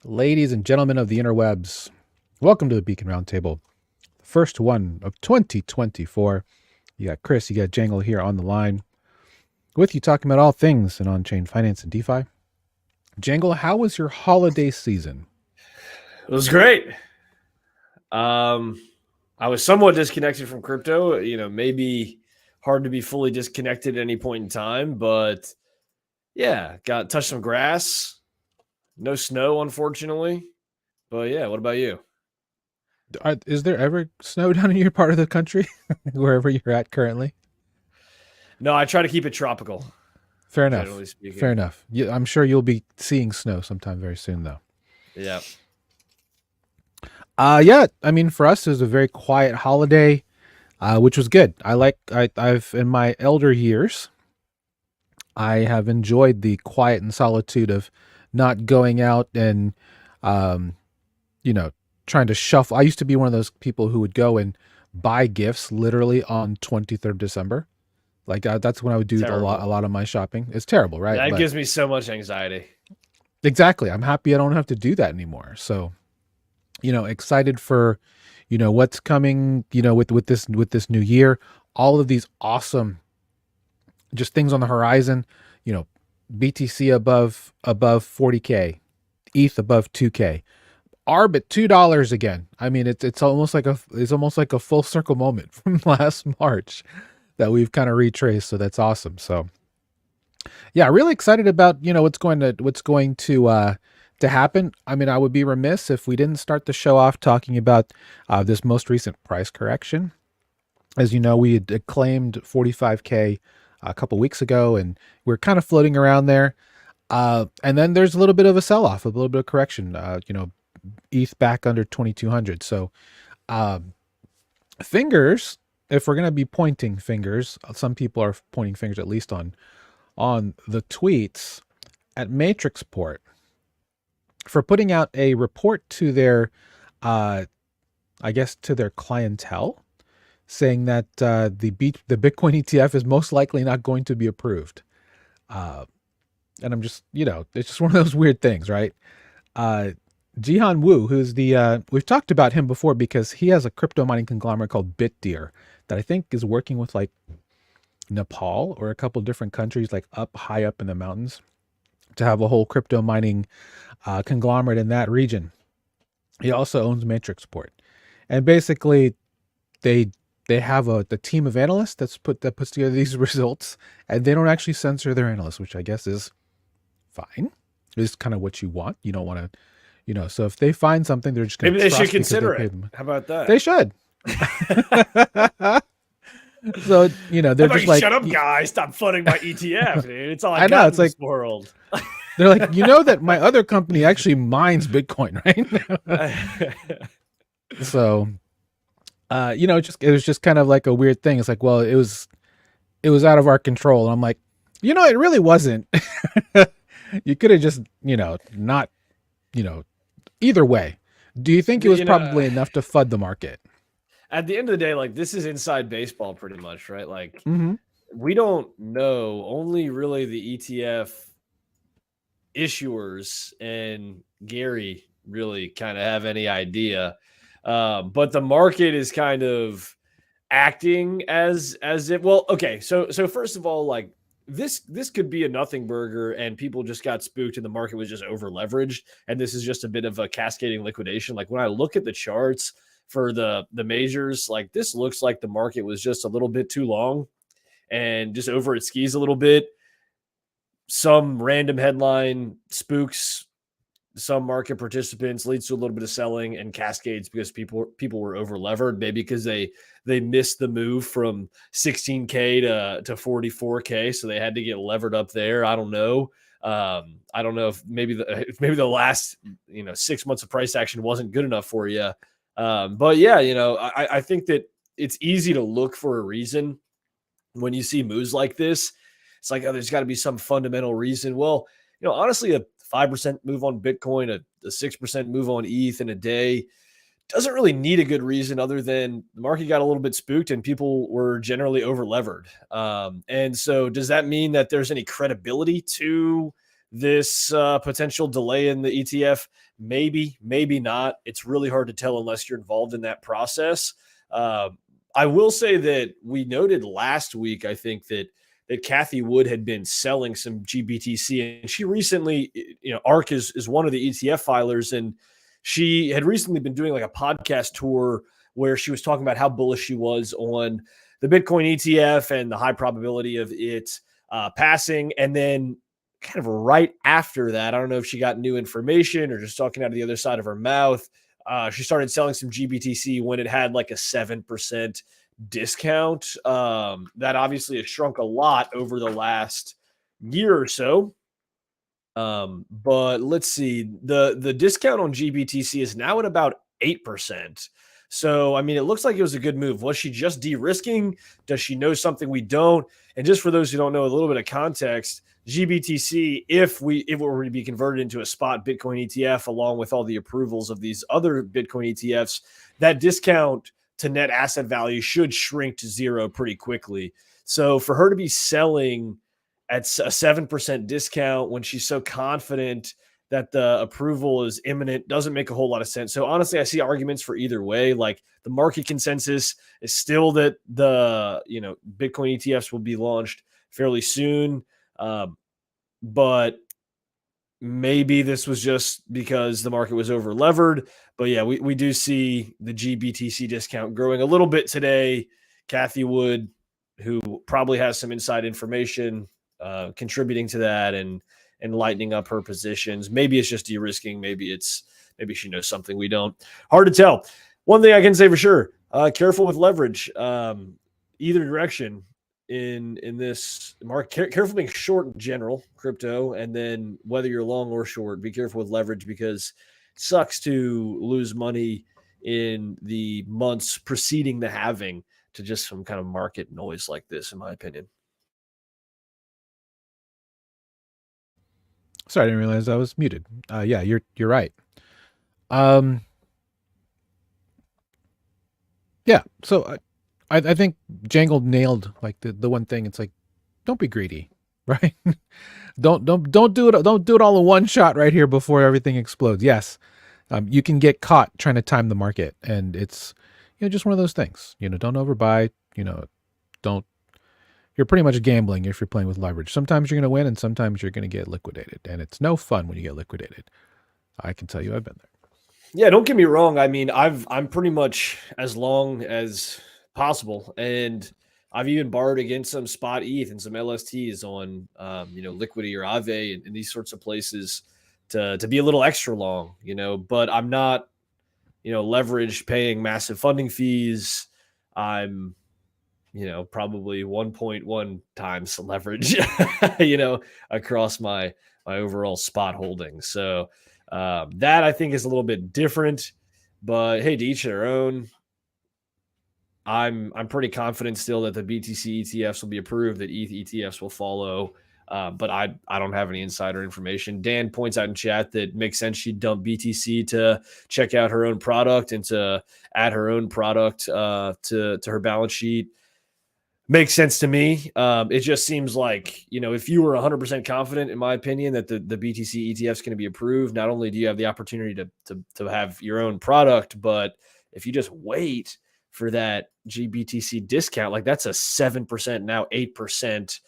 Ladies and gentlemen of the interwebs, welcome to the Beacon Roundtable, the first one of 2024. You got Chris, you got Jangle here on the line with you, talking about all things in on-chain finance and DeFi. Jangle, how was your holiday season? It was great. I was somewhat disconnected from crypto. Maybe hard to be fully disconnected at any point in time, but yeah, got touched some grass. No snow, unfortunately. But yeah, what about you? Is there ever snow down in your part of the country, wherever you're at currently? No, I try to keep it tropical. Fair enough. Fair enough. Yeah, I'm sure you'll be seeing snow sometime very soon, though. Yeah. Yeah. I mean, for us, it was a very quiet holiday, which was good. I've in my elder years, I have enjoyed the quiet and solitude of not going out and, um, trying to shuffle. I used to be one of those people who would go and buy gifts literally on 23rd December. Like that's when I would do a lot of my shopping. It's terrible, right? That gives me so much anxiety. Exactly. I'm happy I don't have to do that anymore. So, excited for, what's coming, with this new year, all of these awesome just things on the horizon, BTC above 40K, ETH above 2K, ARB at $2 again. I mean, it's almost like a full circle moment from last March that we've kind of retraced. So that's awesome. So yeah, really excited about, what's going to happen. I mean, I would be remiss if we didn't start the show off talking about this most recent price correction. As you know, we had claimed 45K a couple weeks ago, and we're kind of floating around there. And then there's a little bit of a sell-off, a little bit of correction, ETH back under 2,200. So fingers, if we're going to be pointing fingers, some people are pointing fingers at least on the tweets at Matrixport for putting out a report to their, to their clientele, saying that the Bitcoin ETF is most likely not going to be approved. And I'm just, it's just one of those weird things, right? Jihan Wu, who's we've talked about him before because he has a crypto mining conglomerate called BitDeer that I think is working with like Nepal or a couple different countries, like high up in the mountains, to have a whole crypto mining conglomerate in that region. He also owns Matrixport, and basically they have the team of analysts that puts together these results, and they don't actually censor their analysts, which I guess is fine. It's kind of what you want. You don't want to, so if they find something, they're just going to maybe they should consider it. How about that? They should. So, they're just like, shut up, guys. Stop funding my ETF, dude. It's all I got in this world. They're like, that my other company actually mines Bitcoin, right? So, it was just kind of like a weird thing. It's like, well, it was out of our control. And I'm like, it really wasn't. You could have just, not, either way. Do you think it was probably enough to FUD the market? At the end of the day, like, this is inside baseball pretty much, right? Like, we don't know. Only really the ETF issuers and Gary really kind of have any idea. But the market is kind of acting as if, well, okay. So first of all, like, this could be a nothing burger and people just got spooked and the market was just over leveraged. And this is just a bit of a cascading liquidation. Like, when I look at the charts for the majors, like, this looks like the market was just a little bit too long and just over its skis a little bit. Some random headline spooks some market participants, leads to a little bit of selling, and cascades because people were over levered, maybe because they missed the move from 16K to 44K, so they had to get levered up there. I don't know. I don't know if maybe the last 6 months of price action wasn't good enough for you. But yeah, I think that it's easy to look for a reason when you see moves like this. It's like, oh, there's got to be some fundamental reason. Well, honestly, a 5% move on Bitcoin, a 6% move on ETH in a day doesn't really need a good reason other than the market got a little bit spooked and people were generally over levered. And so does that mean that there's any credibility to this potential delay in the ETF? Maybe, maybe not. It's really hard to tell unless you're involved in that process. I will say that we noted last week, I think that Kathy Wood had been selling some GBTC, and she recently, ARK is one of the ETF filers, and she had recently been doing like a podcast tour where she was talking about how bullish she was on the Bitcoin ETF and the high probability of it passing. And then kind of right after that, I don't know if she got new information or just talking out of the other side of her mouth, she started selling some GBTC when it had like a 7% discount. That obviously has shrunk a lot over the last year or so. But let's see, the discount on GBTC is now at about 8%. So, I mean, it looks like it was a good move. Was she just de-risking? Does she know something we don't? And just for those who don't know a little bit of context, GBTC, if it were to be converted into a spot Bitcoin ETF, along with all the approvals of these other Bitcoin ETFs, that discount to net asset value should shrink to zero pretty quickly. So for her to be selling at a 7% discount when she's so confident that the approval is imminent doesn't make a whole lot of sense. So honestly, I see arguments for either way. Like the market consensus is still that the Bitcoin ETFs will be launched fairly soon, but maybe this was just because the market was over levered. But yeah, we do see the GBTC discount growing a little bit today. Kathy Wood, who probably has some inside information, contributing to that and lightening up her positions. Maybe it's just de-risking. Maybe she knows something we don't. Hard to tell. One thing I can say for sure, careful with leverage, either direction in this market. Careful being short in general, crypto, and then whether you're long or short, be careful with leverage because it sucks to lose money in the months preceding the halving to just some kind of market noise like this, in my opinion. Sorry, I didn't realize I was muted. Yeah, you're right. Yeah, so I think Jangle nailed like the one thing. It's like, don't be greedy, right? don't do it. Don't do it all in one shot right here before everything explodes. Yes, you can get caught trying to time the market, and it's just one of those things. Don't overbuy. Don't. You're pretty much gambling if you're playing with leverage. Sometimes you're going to win and sometimes you're going to get liquidated. And it's no fun when you get liquidated. I can tell you I've been there. Yeah, don't get me wrong. I mean, I'm pretty much as long as possible. And I've even borrowed against some spot ETH and some LSTs on, Liquidity or Aave and these sorts of places to be a little extra long, but I'm not, leveraged paying massive funding fees. I'm, probably 1.1 times leverage, across my overall spot holdings. So that I think is a little bit different, but hey, to each their own. I'm pretty confident still that the BTC ETFs will be approved, that ETH ETFs will follow. But I don't have any insider information. Dan points out in chat that makes sense. She'd dump BTC to check out her own product and to add her own product to her balance sheet. Makes sense to me. It just seems like, if you were 100% confident, in my opinion, that the BTC ETF is going to be approved, not only do you have the opportunity to have your own product, but if you just wait for that GBTC discount, like that's a 7%, now 8%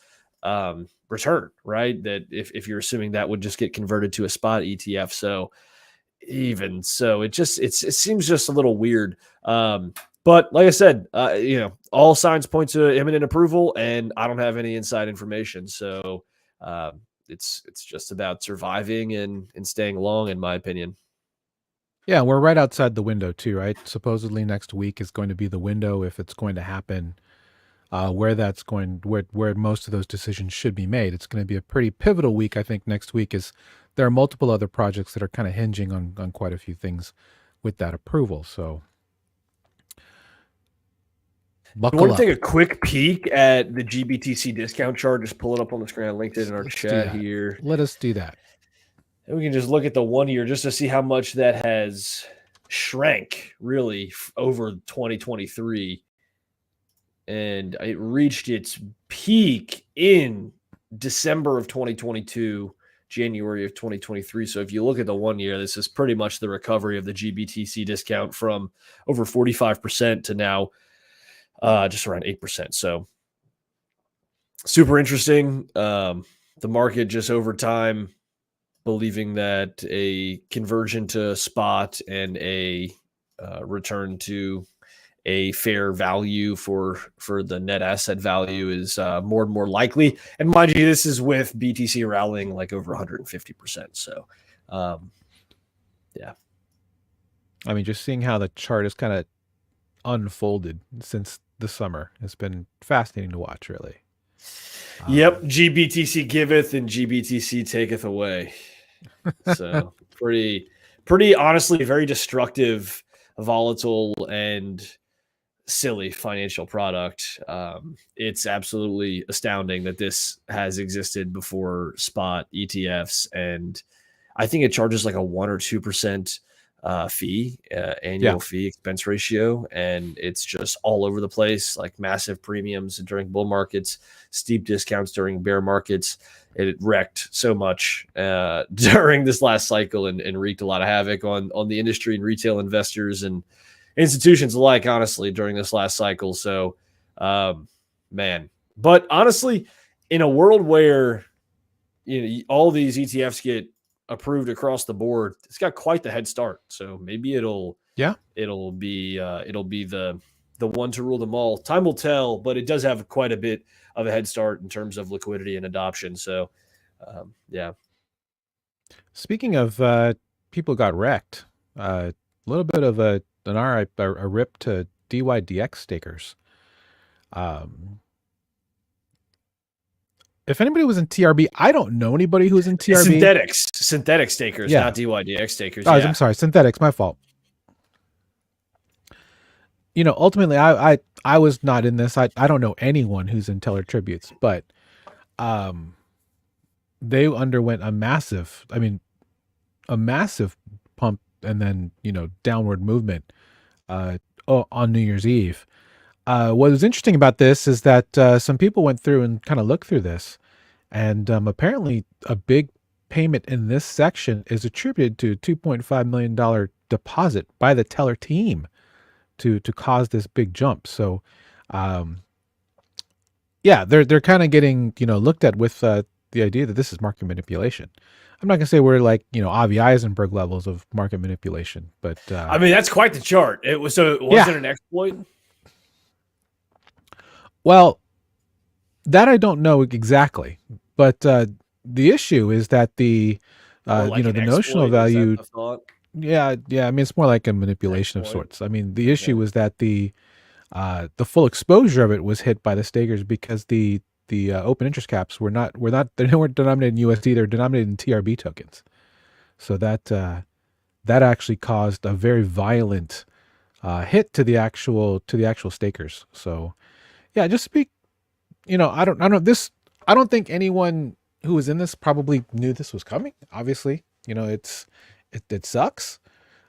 return, right? That if you're assuming that would just get converted to a spot ETF. So even so, it seems just a little weird. But like I said, all signs point to imminent approval, and I don't have any inside information. So it's just about surviving and staying long, in my opinion. Yeah, we're right outside the window too, right? Supposedly next week is going to be the window if it's going to happen, where most of those decisions should be made. It's going to be a pretty pivotal week, I think. Next week is there are multiple other projects that are kind of hinging on quite a few things with that approval. So. You want to take a quick peek at the GBTC discount chart? Just pull it up on the screen. I linked it in our chat here. Let us do that. And we can just look at the 1 year just to see how much that has shrank really over 2023. And it reached its peak in December of 2022 January of 2023. So if you look at the 1 year, this is pretty much the recovery of the GBTC discount from over 45% to now just around 8%. So super interesting. The market just over time believing that a conversion to spot and a return to a fair value for the net asset value is more and more likely. And mind you, this is with BTC rallying like over 150%. So, yeah. I mean, just seeing how the chart is kind of unfolded since the summer has been fascinating to watch, really. Yep. GBTC giveth and GBTC taketh away. So pretty honestly, very destructive, volatile, and silly financial product. It's absolutely astounding that this has existed before spot ETFs, and I think it charges like a 1 or 2% fee, annual fee expense ratio, and it's just all over the place, like massive premiums during bull markets, steep discounts during bear markets. It wrecked so much during this last cycle and wreaked a lot of havoc on the industry and retail investors and institutions alike, honestly, during this last cycle. So, man, but honestly, in a world where all these ETFs get approved across the board, it's got quite the head start. So maybe it'll be the one to rule them all. Time will tell, but it does have quite a bit of a head start in terms of liquidity and adoption. So, yeah. Speaking of people got wrecked, a little bit of a rip to DYDX stakers. If anybody was in TRB, I don't know anybody who's in TRB. Synthetic stakers, not DYDX stakers. Oh, I'm sorry, synthetics. My fault. Ultimately, I was not in this. I don't know anyone who's in Teller Tributes, but they underwent a massive pump and then downward movement on New Year's Eve. What was interesting about this is that some people went through and kind of looked through this, and apparently a big payment in this section is attributed to $2.5 million deposit by the Teller team to cause this big jump. So, they're kind of getting looked at with the idea that this is market manipulation. I'm not gonna say we're like Avi Eisenberg levels of market manipulation, but I mean that's quite the chart. It was wasn't an exploit. Well, that I don't know exactly, but the issue is that the the notional value. Yeah. I mean, it's more like a manipulation of sorts. I mean, the issue was that the full exposure of it was hit by the stakers because the open interest caps they weren't denominated in USD, they're denominated in TRB tokens. So that actually caused a very violent hit to the actual stakers. So yeah, just speak. I don't think anyone who was in this probably knew this was coming. Obviously, it sucks,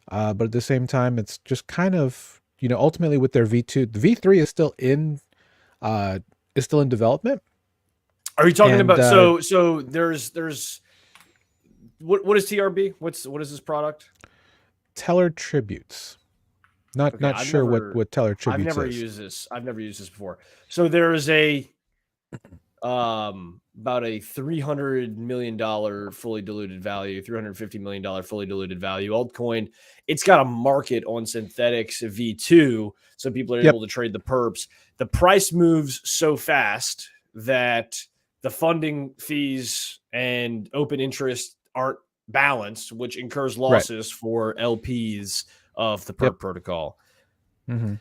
but at the same time, it's just kind of ultimately with their V2, the V3 is still in development. Are you talking about so there's what is TRB? What is this product? Teller Tributes. Not sure what Teller Tributes is. I've never used this before. So there is about a $300 million fully diluted value, $350 million fully diluted value altcoin. It's got a market on Synthetics V2, so people are able to trade the perps. The price moves so fast that the funding fees and open interest aren't balanced, which incurs losses for LPs of the perp protocol. Mm-hmm.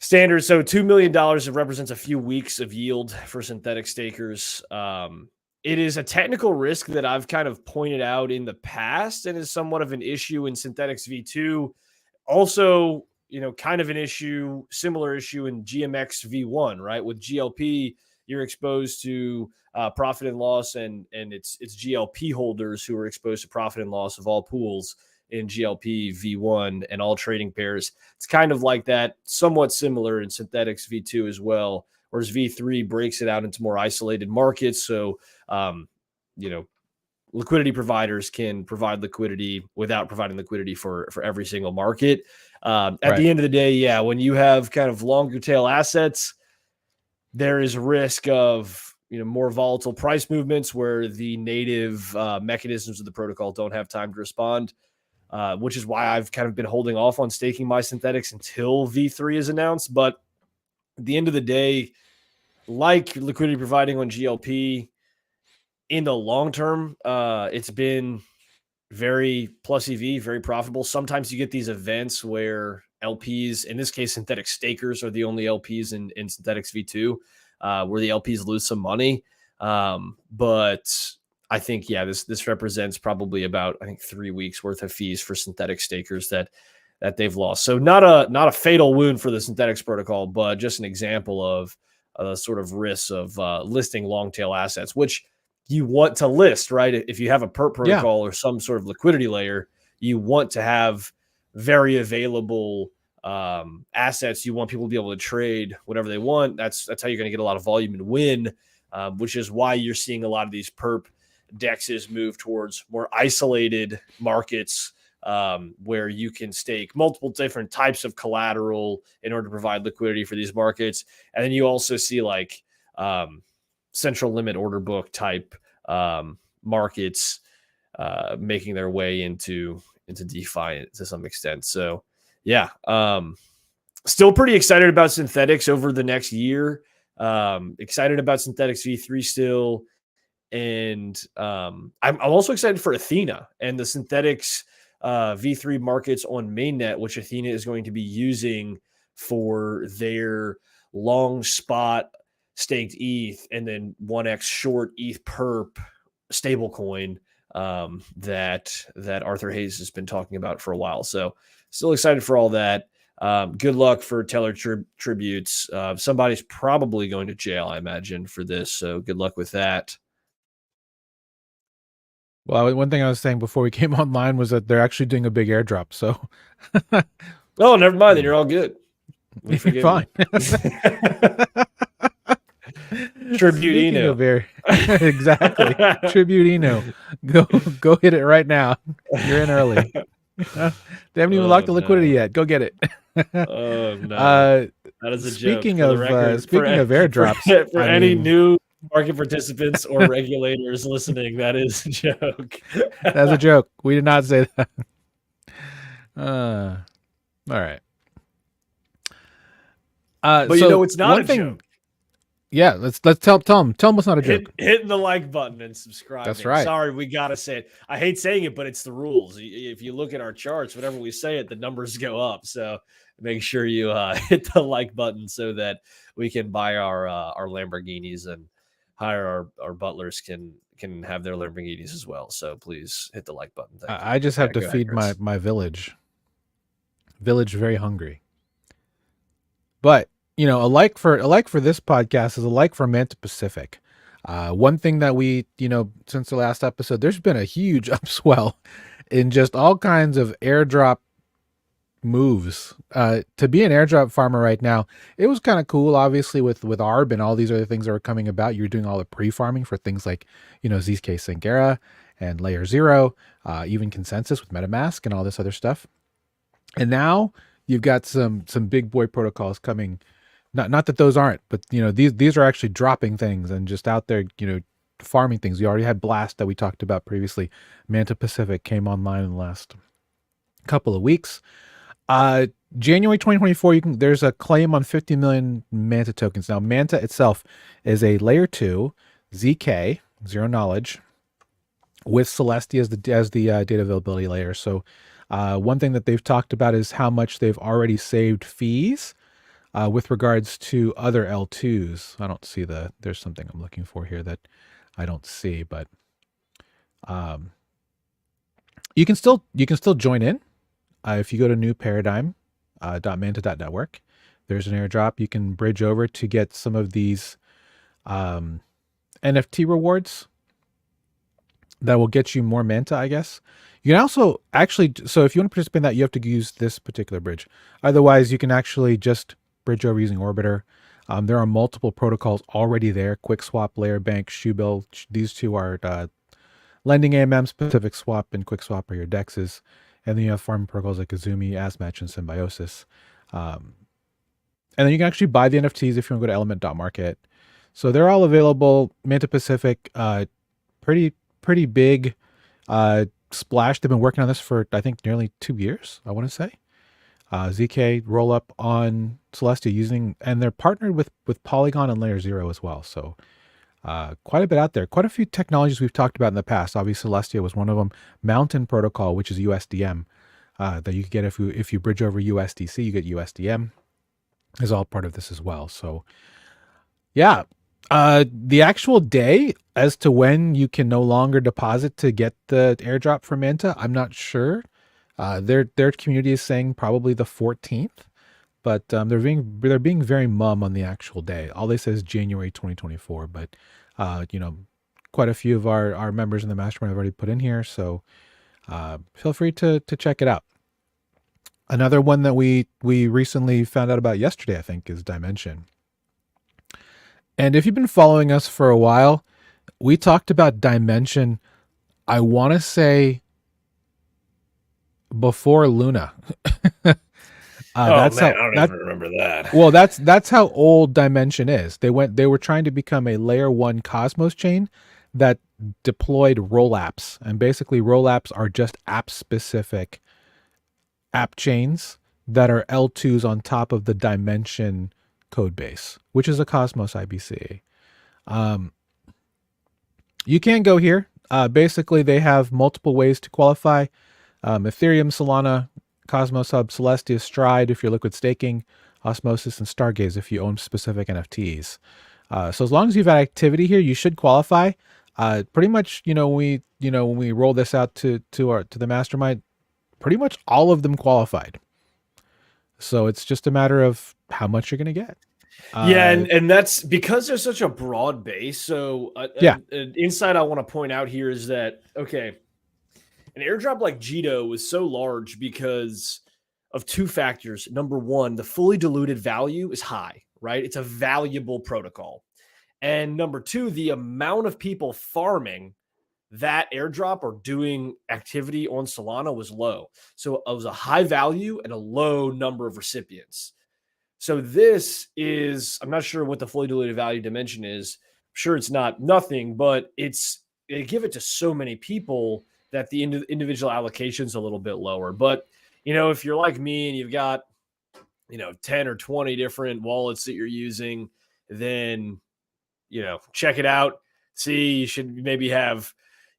Standard. So $2 million represents a few weeks of yield for synthetic stakers. It is a technical risk that I've kind of pointed out in the past and is somewhat of an issue in Synthetics V2. Also, kind of an issue, similar issue in GMX V1, right? With GLP, you're exposed to profit and loss, and it's GLP holders who are exposed to profit and loss of all pools in GLP V1 and all trading pairs. It's kind of like that, somewhat similar in Synthetics V2 as well, whereas V3 breaks it out into more isolated markets. So, liquidity providers can provide liquidity without providing liquidity for every single market. At the end of the day, yeah, when you have kind of longer tail assets, there is risk of more volatile price movements where the native mechanisms of the protocol don't have time to respond, which is why I've kind of been holding off on staking my synthetics until V3 is announced. But at the end of the day, like liquidity providing on GLP, in the long term, it's been very plus EV, very profitable. Sometimes you get these events where LPs, in this case, synthetic stakers are the only LPs in synthetics V2, where the LPs lose some money. But I think, yeah, this represents probably about, I think, 3 weeks worth of fees for synthetic stakers that they've lost. So not a fatal wound for the synthetics protocol, but just an example of the sort of risks of listing long tail assets, which you want to list, right? If you have a perp protocol or some sort of liquidity layer, you want to have very available assets. You want people to be able to trade whatever they want. That's how you're going to get a lot of volume and win, which is why you're seeing a lot of these perp dexes move towards more isolated markets, where you can stake multiple different types of collateral in order to provide liquidity for these markets. And then you also see like central limit order book type markets making their way into DeFi to some extent. So yeah, still pretty excited about synthetics over the next year. Excited about synthetics V3 still. And I'm also excited for Athena and the synthetics V3 markets on mainnet, which Athena is going to be using for their long spot staked ETH and then 1x short ETH perp stablecoin that Arthur Hayes has been talking about for a while. So still excited for all that. Good luck for Teller tributes. Somebody's probably going to jail, I imagine, for this. So good luck with that. Well, one thing I was saying before we came online was that they're actually doing a big airdrop. So, oh, never mind. Then you're all good. We forgive fine. Tribute Eno. Exactly. Tribute Eno. Go hit it right now. You're in early. They haven't even locked the liquidity yet. Go get it. Oh no. That is a speaking joke. Speaking of airdrops, for any new market participants or regulators listening, that is a joke. That's a joke. We did not say that. All right. But so it's not a joke. Yeah, let's tell them it's not a joke. Hitting the like button and subscribing. That's right. Sorry, we gotta say it. I hate saying it, but it's the rules. If you look at our charts, whenever we say it, the numbers go up. So make sure you hit the like button so that we can buy our Lamborghinis and hire our butlers can have their Lamborghinis as well. So please hit the like button. I just have to feed my village. Village very hungry. But a like for this podcast is a like for Manta Pacific. One thing that we, since the last episode, there's been a huge upswell in just all kinds of airdrop moves. To be an airdrop farmer right now, it was kind of cool, obviously, with ARB and all these other things that were coming about. You're doing all the pre-farming for things like, ZK Sangera and Layer 0, even Consensus with MetaMask and all this other stuff. And now you've got some big boy protocols coming. Not that those aren't, but these are actually dropping things and just out there, farming things. We already had Blast that we talked about previously. Manta Pacific came online in the last couple of weeks. January 2024, there's a claim on 50 million Manta tokens. Now, Manta itself is a layer 2 ZK, zero knowledge, with Celestia as the data availability layer. So one thing that they've talked about is how much they've already saved fees with regards to other L2s. I don't see there's something I'm looking for here that I don't see, but you can still join in. If you go to newparadigm.manta.network, there's an airdrop. You can bridge over to get some of these NFT rewards that will get you more Manta, I guess. You can also actually, so if you want to participate in that, you have to use this particular bridge. Otherwise, you can actually just bridge over using Orbiter. There are multiple protocols already there. QuickSwap, Layer Bank, Shoebill. These two are Lending AMMs, Pacific Swap, and QuickSwap are your dexes. And then you have farming protocols like Azumi, Asmatch, and Symbiosis. And then you can actually buy the NFTs if you want to go to element.market. So they're all available. Manta Pacific, pretty big splash. They've been working on this for, I think, nearly 2 years, I want to say. ZK roll up on Celestia and they're partnered with Polygon and Layer Zero as well. So quite a bit out there. Quite a few technologies we've talked about in the past. Obviously, Celestia was one of them. Mountain Protocol, which is USDM, that you could get if you bridge over USDC, you get USDM, is all part of this as well. So yeah, the actual day as to when you can no longer deposit to get the airdrop from Manta, I'm not sure. Their community is saying probably the 14th, but they're being very mum on the actual day. All they say is January 2024, but quite a few of our members in the mastermind have already put in here, so feel free to check it out. Another one that we recently found out about yesterday, I think, is Dimension. And if you've been following us for a while, we talked about Dimension, I want to say before Luna. I don't even remember that. Well, that's how old Dimension is. They were trying to become a layer 1 Cosmos chain that deployed roll-apps. And basically roll-apps are just app-specific app chains that are L2s on top of the Dimension code base, which is a Cosmos IBC. You can go here. Basically, they have multiple ways to qualify. Ethereum, Solana, Cosmos Hub, Celestia, Stride if you're liquid staking, Osmosis, and Stargaze if you own specific NFTs. So as long as you've had activity here, you should qualify. Pretty much, when we roll this out to the mastermind, pretty much all of them qualified. So it's just a matter of how much you're going to get. Yeah, and that's because there's such a broad base. So an insight I want to point out here is that, okay, an airdrop like Jito was so large because of two factors. Number one, the fully diluted value is high, right? It's a valuable protocol. And number two, the amount of people farming that airdrop or doing activity on Solana was low. So it was a high value and a low number of recipients. So this is, I'm not sure what the fully diluted value dimension is. I'm sure it's not nothing, but they give it to so many people that the individual allocation is a little bit lower. But, if you're like me and you've got, 10 or 20 different wallets that you're using, then, check it out. See, you should maybe have,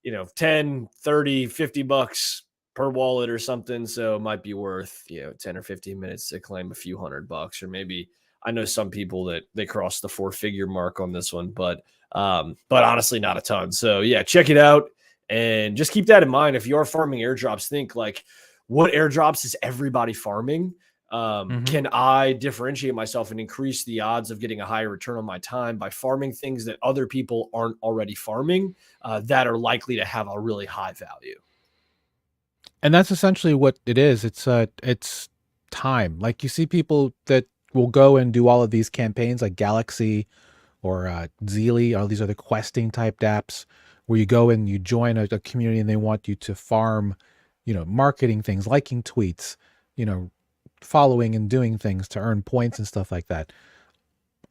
10, 30, $50 per wallet or something. So it might be worth, 10 or 15 minutes to claim a few $100, or maybe I know some people that they cross the 4-figure mark on this one, but honestly, not a ton. So yeah, check it out. And just keep that in mind. If you're farming airdrops, think like, what airdrops is everybody farming? Can I differentiate myself and increase the odds of getting a higher return on my time by farming things that other people aren't already farming that are likely to have a really high value? And that's essentially what it is. It's time. Like you see people that will go and do all of these campaigns like Galaxy or Zeely, all these other questing type apps, where you go and you join a community and they want you to farm, marketing things, liking tweets, following and doing things to earn points and stuff like that.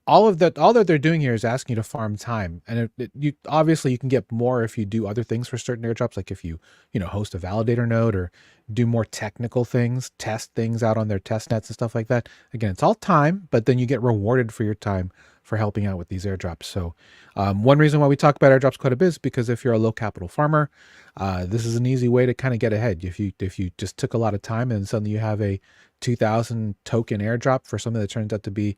All that they're doing here is asking you to farm time. And you obviously you can get more if you do other things for certain airdrops, like if you, host a validator node or do more technical things, test things out on their test nets and stuff like that. Again, it's all time, but then you get rewarded for your time for helping out with these airdrops. So one reason why we talk about airdrops quite a bit is because if you're a low capital farmer, this is an easy way to kind of get ahead. If you just took a lot of time and suddenly you have a 2,000 token airdrop for something that turns out to be,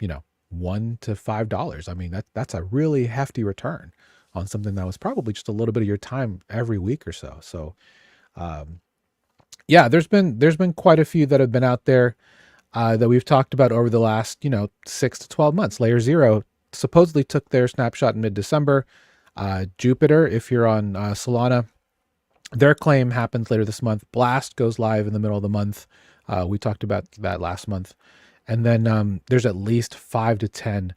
$1 to $5. I mean, that's a really hefty return on something that was probably just a little bit of your time every week or so. So yeah, there's been quite a few that have been out there that we've talked about over the last 6 to 12 months. Layer Zero supposedly took their snapshot in mid-December. Jupiter, if you're on Solana, their claim happens later this month. Blast goes live in the middle of the month. We talked about that last month. And then there's at least 5 to 10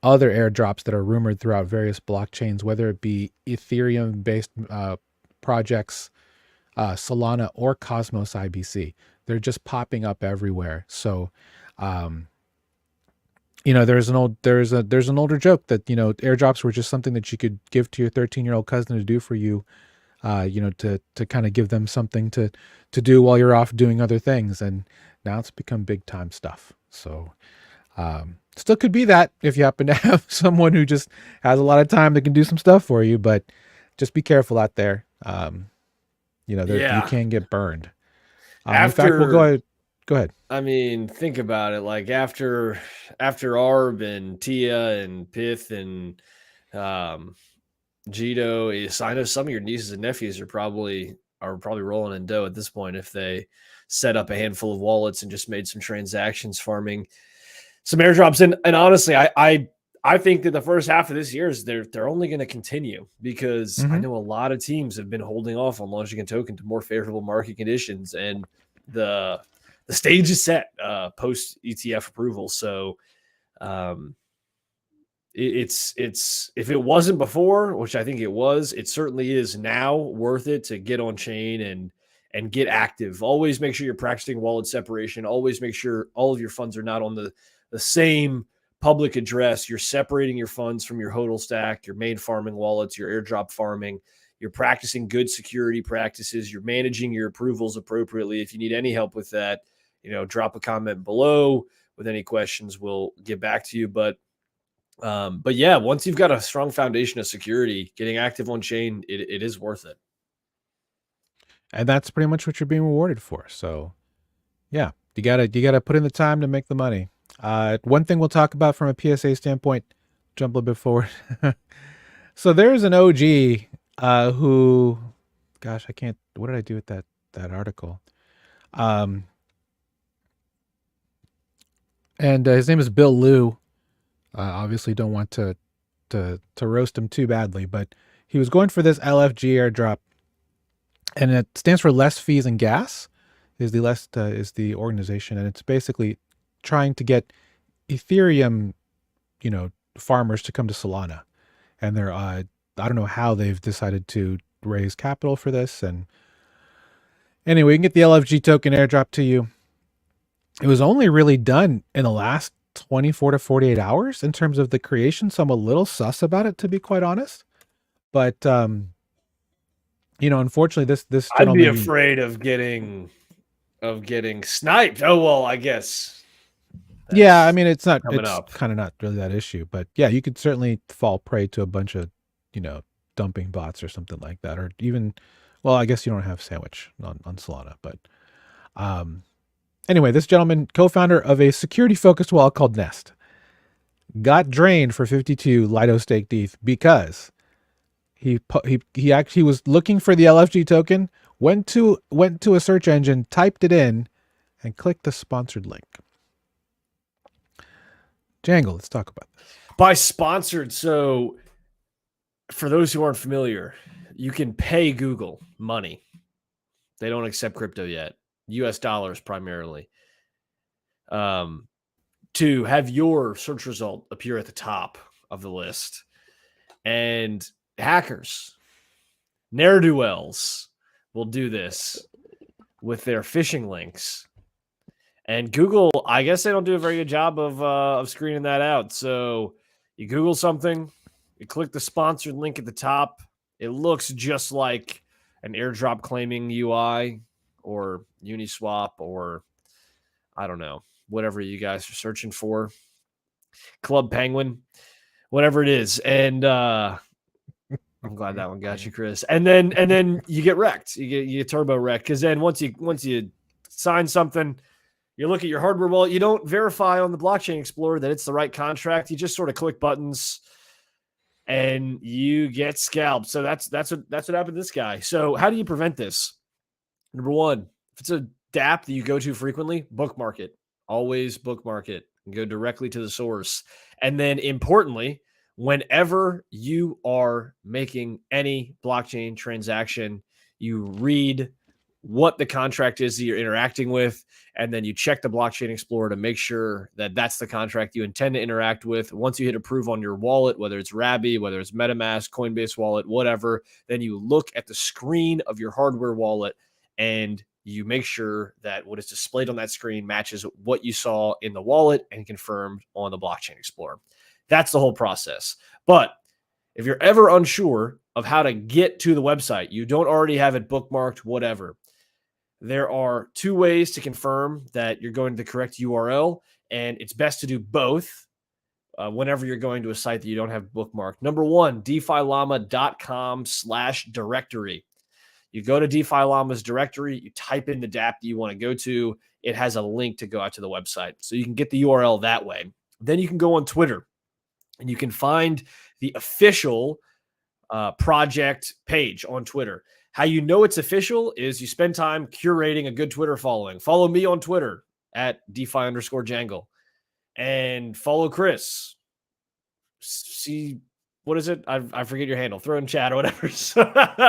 other airdrops that are rumored throughout various blockchains, whether it be Ethereum-based projects, Solana, or Cosmos IBC. They're just popping up everywhere. So, there's an older joke that airdrops were just something that you could give to your 13-year-old cousin to do for you, to kind of give them something to do while you're off doing other things. And now it's become big time stuff. So, still could be that if you happen to have someone who just has a lot of time that can do some stuff for you, but just be careful out there. You can get burned. In fact, we'll go ahead. I mean, think about it. Like after Arb and Tia and Pith and Jito, I know some of your nieces and nephews are probably rolling in dough at this point if they set up a handful of wallets and just made some transactions farming some airdrops. And honestly, I think that the first half of this year is they're only going to continue because I know a lot of teams have been holding off on launching a token to more favorable market conditions, and the stage is set post ETF approval. So it's if it wasn't before, which I think it was, it certainly is now worth it to get on chain and get active. Always make sure you're practicing wallet separation. Always make sure all of your funds are not on the same public address. You're separating your funds from your HODL stack, your main farming wallets, your airdrop farming. You're practicing good security practices. You're managing your approvals appropriately. If you need any help with that, drop a comment below with any questions. We'll get back to you. But yeah, once you've got a strong foundation of security, getting active on chain, it is worth it. And that's pretty much what you're being rewarded for. So yeah, you gotta put in the time to make the money. One thing we'll talk about from a PSA standpoint, jump a little bit forward. So there's an OG who, gosh, what did I do with that article? And his name is Bill Liu. Obviously don't want to roast him too badly, but he was going for this LFG airdrop, and it stands for less fees and gas is the organization. And it's basically trying to get Ethereum, farmers to come to Solana. And they're, I don't know how they've decided to raise capital for this. And anyway, you can get the LFG token airdrop to you. It was only really done in the last 24 to 48 hours in terms of the creation. So I'm a little sus about it, to be quite honest. But, unfortunately this gentleman, I'd be afraid of getting sniped. Oh, well, I guess. Yeah, I mean, it's kind of not really that issue, but yeah, you could certainly fall prey to a bunch of, dumping bots or something like that, or even, well, I guess you don't have Sandwich on Solana, but anyway, this gentleman, co-founder of a security-focused wallet called Nest, got drained for 52 Lido staked ETH because he actually was looking for the LFG token, went to a search engine, typed it in, and clicked the sponsored link. Jangle, let's talk about this. By sponsored, so for those who aren't familiar, you can pay Google money. They don't accept crypto yet, US dollars primarily, to have your search result appear at the top of the list. And hackers, ne'er-do-wells will do this with their phishing links. And Google, I guess they don't do a very good job of screening that out. So you Google something, you click the sponsored link at the top. It looks just like an airdrop claiming UI or Uniswap or, I don't know, whatever you guys are searching for. Club Penguin, whatever it is. And I'm glad that one got you, Chris. And then you get wrecked. You get turbo wrecked. Because then once you sign something, you look at your hardware wallet, you don't verify on the blockchain explorer that it's the right contract. You just sort of click buttons and you get scalped. So that's what happened to this guy. So how do you prevent this? Number one, if it's a DApp that you go to frequently, bookmark it. Always bookmark it and go directly to the source. And then importantly, whenever you are making any blockchain transaction, you read what the contract is that you're interacting with, and then you check the blockchain explorer to make sure that that's the contract you intend to interact with. Once you hit approve on your wallet, whether it's Rababee, whether it's MetaMask, Coinbase wallet, whatever, then you look at the screen of your hardware wallet and you make sure that what is displayed on that screen matches what you saw in the wallet and confirmed on the blockchain explorer. That's the whole process. But if you're ever unsure of how to get to the website, you don't already have it bookmarked, whatever, there are two ways to confirm that you're going to the correct URL, and it's best to do both whenever you're going to a site that you don't have bookmarked. Number one, DeFiLlama.com/directory. You go to DeFi Llama's directory, you type in the dApp that you want to go to. It has a link to go out to the website. So you can get the URL that way. Then you can go on Twitter and you can find the official project page on Twitter. How you know it's official is you spend time curating a good Twitter following. Follow me on Twitter at DeFi_Jangle and follow Chris. See, what is it? I forget your handle. Throw in chat or whatever.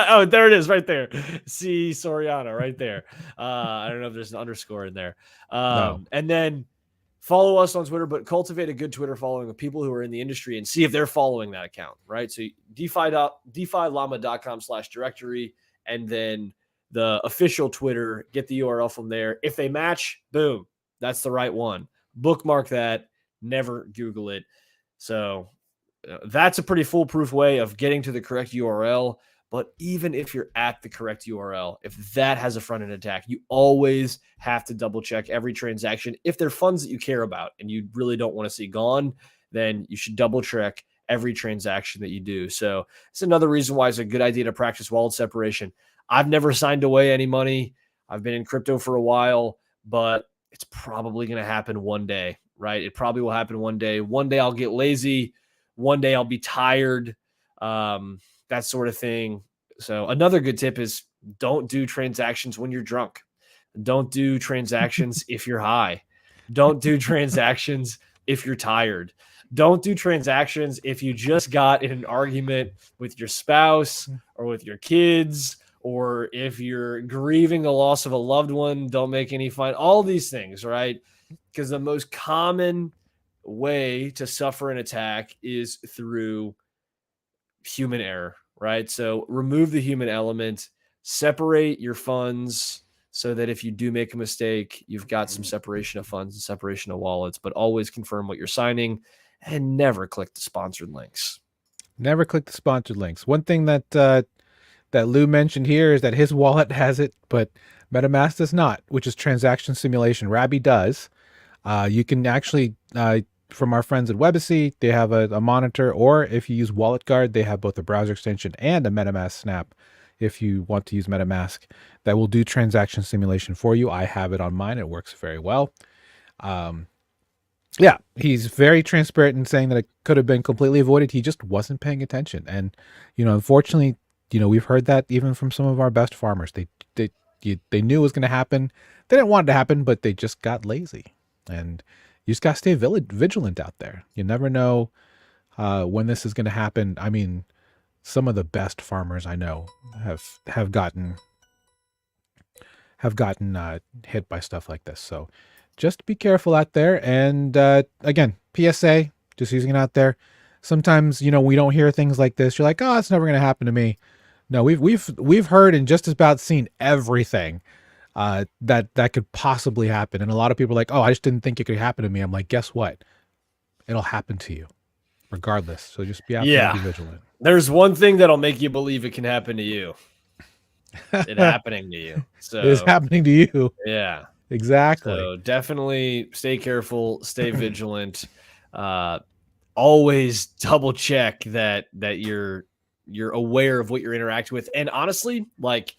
Oh, there it is right there. See Soriano right there. I don't know if there's an underscore in there. No. And then follow us on Twitter, but cultivate a good Twitter following of people who are in the industry and see if they're following that account, right? So DeFiLlama.com/directory, and then the official Twitter, get the URL from there. If they match, boom, that's the right one. Bookmark that, never Google it. So that's a pretty foolproof way of getting to the correct URL. But even if you're at the correct URL, if that has a front-end attack, you always have to double-check every transaction. If they're funds that you care about and you really don't want to see gone, then you should double-check every transaction that you do. So it's another reason why it's a good idea to practice wallet separation. I've never signed away any money. I've been in crypto for a while, but it's probably going to happen one day, right? It probably will happen one day. One day I'll get lazy. One day I'll be tired. That sort of thing. So another good tip is don't do transactions when you're drunk. Don't do transactions if you're high. Don't do transactions if you're tired. Don't do transactions if you just got in an argument with your spouse or with your kids, or if you're grieving the loss of a loved one. Don't make any fun. All these things, right? Because the most common way to suffer an attack is through human error, right? So remove the human element, separate your funds so that if you do make a mistake, you've got some separation of funds and separation of wallets, but always confirm what you're signing and never click the sponsored links. Never click the sponsored links. One thing that that Lou mentioned here is that his wallet has it, but MetaMask does not, which is transaction simulation. Rababee does. You can actually, from our friends at Webacy, they have a monitor, or if you use Wallet Guard, they have both a browser extension and a MetaMask snap. If you want to use MetaMask, that will do transaction simulation for you. I have it on mine. It works very well. Yeah, he's very transparent in saying that it could have been completely avoided. He just wasn't paying attention. And, unfortunately, we've heard that even from some of our best farmers. They knew it was going to happen. They didn't want it to happen, but they just got lazy. And you just got to stay vigilant out there. You never know when this is going to happen. I mean, some of the best farmers I know have gotten hit by stuff like this. So just be careful out there. And again, PSA, just using it out there. Sometimes, we don't hear things like this. You're like, oh, it's never going to happen to me. No, we've heard and just about seen everything that could possibly happen. And a lot of people are like, oh, I just didn't think it could happen to me. I'm like, guess what? It'll happen to you regardless. So just be out there and be vigilant. There's one thing that'll make you believe it can happen to you. It happening to you. So it's happening to you. Yeah. Exactly. So definitely stay careful, stay vigilant. Always double check that you're aware of what you're interacting with. And honestly, like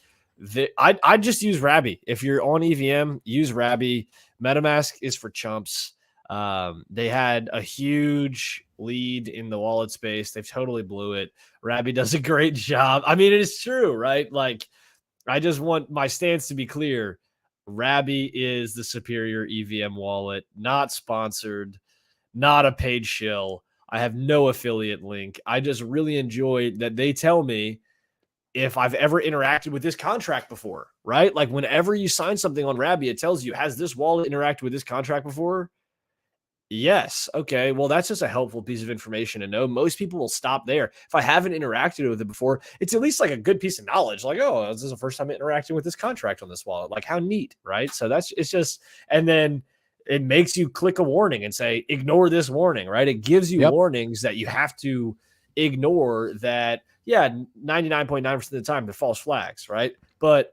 I just use Rababee. If you're on EVM, use Rababee. MetaMask is for chumps. They had a huge lead in the wallet space. They've totally blew it. Rababee does a great job. I mean, it is true, right? Like, I just want my stance to be clear. Rababee is the superior EVM wallet, not sponsored, not a paid shill. I have no affiliate link. I just really enjoy that they tell me if I've ever interacted with this contract before, right? Like whenever you sign something on Rababee, it tells you, has this wallet interacted with this contract before? Yes. Okay. Well, that's just a helpful piece of information to know. Most people will stop there. If I haven't interacted with it before, it's at least like a good piece of knowledge. Like, oh, this is the first time interacting with this contract on this wallet. Like, how neat, right? So it's just, and then it makes you click a warning and say, ignore this warning, right? It gives you warnings that you have to ignore that. Yeah, 99.9% of the time, they're false flags, right? But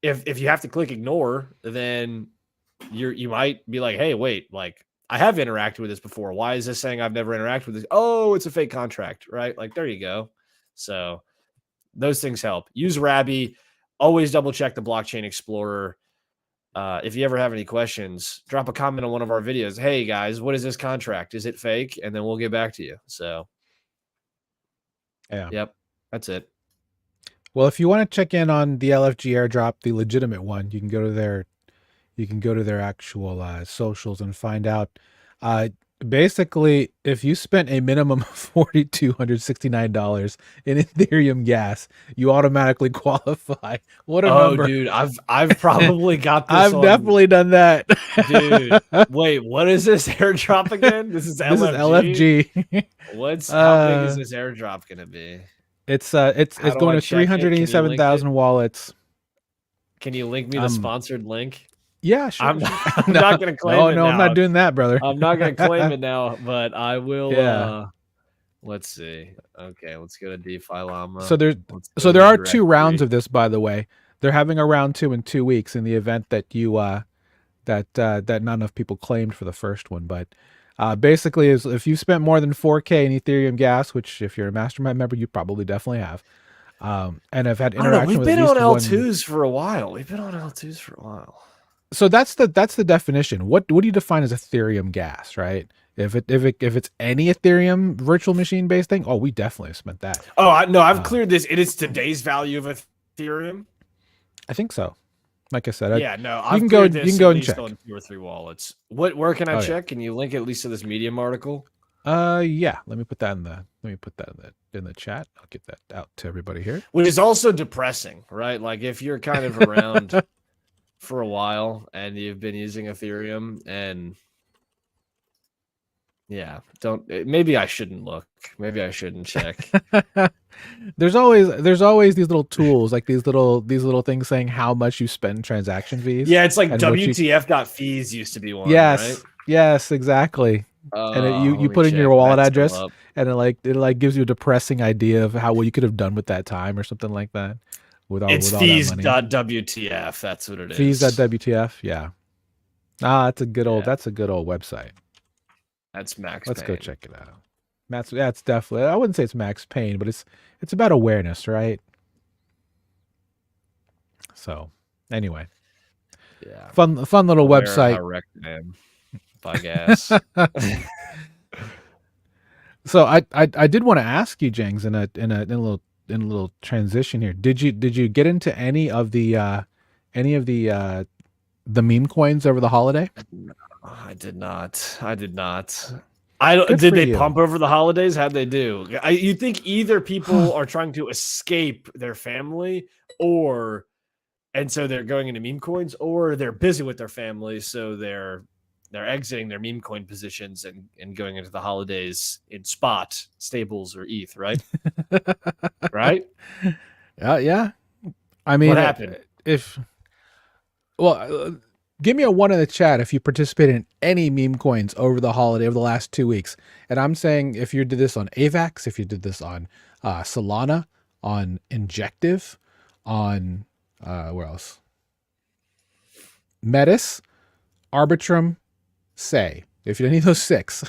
if you have to click ignore, then you might be like, hey, wait, like I have interacted with this before. Why is this saying I've never interacted with this? Oh, it's a fake contract, right? Like there you go. So those things help. Use Rababee. Always double check the Blockchain Explorer. If you ever have any questions, drop a comment on one of our videos. Hey guys, what is this contract? Is it fake? And then we'll get back to you. So yeah, yep, that's it. Well, if you want to check in on the LFG airdrop, the legitimate one, you can go to their actual socials and find out. Basically, if you spent a minimum of $4,269 in Ethereum gas, you automatically qualify. What a number! Dude, I've probably got this. I've definitely done that, dude. Wait, what is this airdrop again? This is LFG. How big is this airdrop gonna be? It's going to 387,000 wallets. Can you link me the sponsored link? Yeah, sure. I'm not going to claim it now. No, I'm not doing that, brother. I'm not going to claim it now, but I will. Yeah. Let's see. Okay, let's go to DeFi Llama. So there are 2 rounds of this, by the way. They're having a round 2 in 2 weeks in the event that you that not enough people claimed for the first one. But basically, is if you spent more than 4K in Ethereum gas, which if you're a mastermind member, you probably definitely have. And I've had interaction with. We've been on L2s for a while. So that's the definition. What do you define as Ethereum gas, right? If it's any Ethereum virtual machine based thing, we definitely have spent that. I've cleared this. It is today's value of Ethereum. I think so. Like I said, you can go and check on 2 or 3 wallets. Where can I check? Can you link at least to this Medium article? Yeah. Let me put that in the chat. I'll get that out to everybody here. Which is also depressing, right? Like if you're kind of around for a while and you've been using Ethereum and maybe I shouldn't look. Maybe I shouldn't check. There's always these little tools, like these little things saying how much you spend in transaction fees. Yeah, it's like WTF.fees used to be one. Yes. Right? Yes, exactly. And you put in your wallet address and it gives you a depressing idea of how well you could have done with that time or something like that. It's fees.wtf. That's what it is. Fees.wtf. Yeah. That's a good old website. That's Max. Let's go check it out. It's definitely. I wouldn't say it's Max Payne, but it's about awareness, right? So, anyway. Yeah. Fun little website. By gas. So I did want to ask you, Jangs, in a little transition here. Did you get into any of the meme coins over the holiday? I did not. Did they pump over the holidays? How'd they do? You think either people are trying to escape their family, and so they're going into meme coins, or they're busy with their family, so they're exiting their meme coin positions and going into the holidays in spot, stables, or ETH, right? Right? Yeah. I mean, what happened? Give me a 1 in the chat if you participated in any meme coins over the holiday, over the last 2 weeks. And I'm saying if you did this on AVAX, if you did this on Solana, on Injective, on where else? Metis, Arbitrum, Say. If you did any of those 6,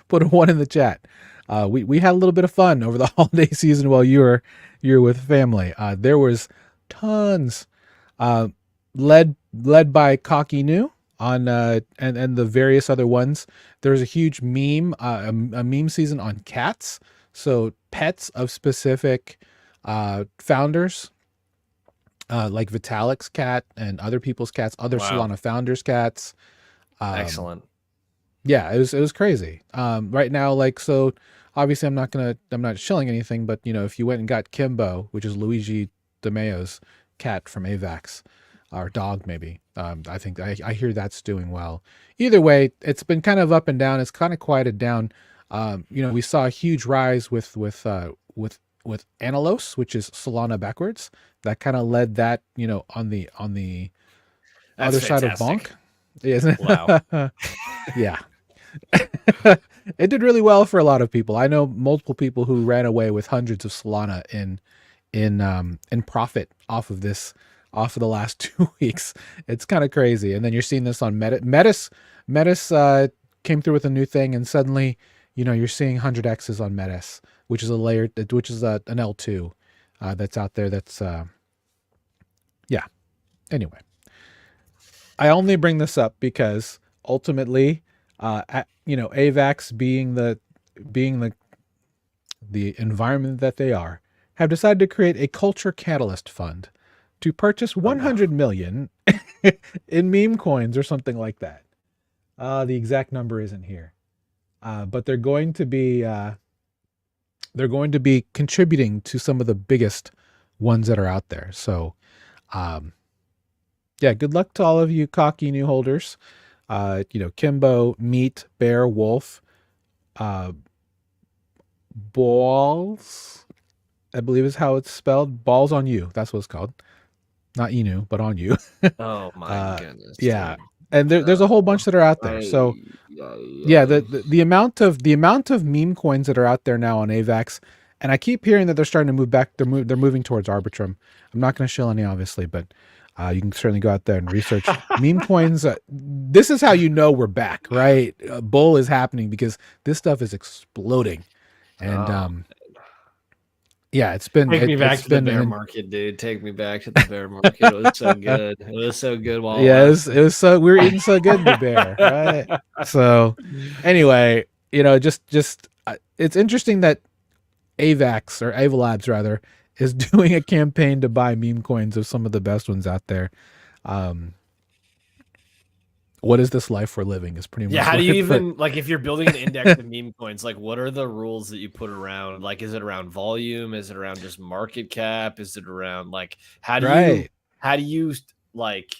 put a 1 in the chat. We had a little bit of fun over the holiday season while you were with family. There was tons. Led by Cocky New on and the various other ones. There was a huge meme, a meme season on cats. So pets of specific founders, like Vitalik's cat and other people's cats, other Solana founders' cats. Excellent. Yeah, it was crazy. Right now, obviously I'm not shilling anything, but if you went and got Kimbo, which is Luigi DeMeo's cat from Avax, or dog maybe, I think I hear that's doing well. Either way, it's been kind of up and down. It's kind of quieted down. We saw a huge rise with Analos, which is Solana backwards. That kind of led that, on the That's other side of fantastic. Bonk, isn't it? Wow. Yeah. It did really well for a lot of people. I know multiple people who ran away with hundreds of Solana in profit off of the last 2 weeks. It's kind of crazy. And then you're seeing this on Metis came through with a new thing, and suddenly, you're seeing 100x's on Metis, which is an L2 that's out there. That's yeah. Anyway, I only bring this up because ultimately, AVAX being the environment that they are, have decided to create a culture catalyst fund to purchase 100 million in meme coins or something like that. The exact number isn't here, but they're going to be contributing to some of the biggest ones that are out there. So, yeah, good luck to all of you cocky new holders. Kimbo, Meat, Bear, Wolf, Balls, I believe is how it's spelled. Balls on you. That's what it's called. Not Inu, but on you. Oh my goodness. Yeah. Dude. And there's a whole bunch that are out there. So yeah, the amount of meme coins that are out there now on AVAX, and I keep hearing that they're starting to move back. They're moving towards Arbitrum. I'm not going to shill any, obviously, but you can certainly go out there and research meme coins. This is how we're back, right? Bull is happening because this stuff is exploding, and yeah, it's been. Take me back to the bear market, dude. Take me back to the bear market. It was so good. It was so good. While it was so, we were eating so good in the bear, right? So anyway, just it's interesting that AVAX, or Avalabs rather, is doing a campaign to buy meme coins of some of the best ones out there. What is this life we're living is pretty much. Yeah, how do you even, like, if you're building an index of meme coins, like, what are the rules that you put around? Like, is it around volume? Is it around just market cap? Is it around, like, how do you like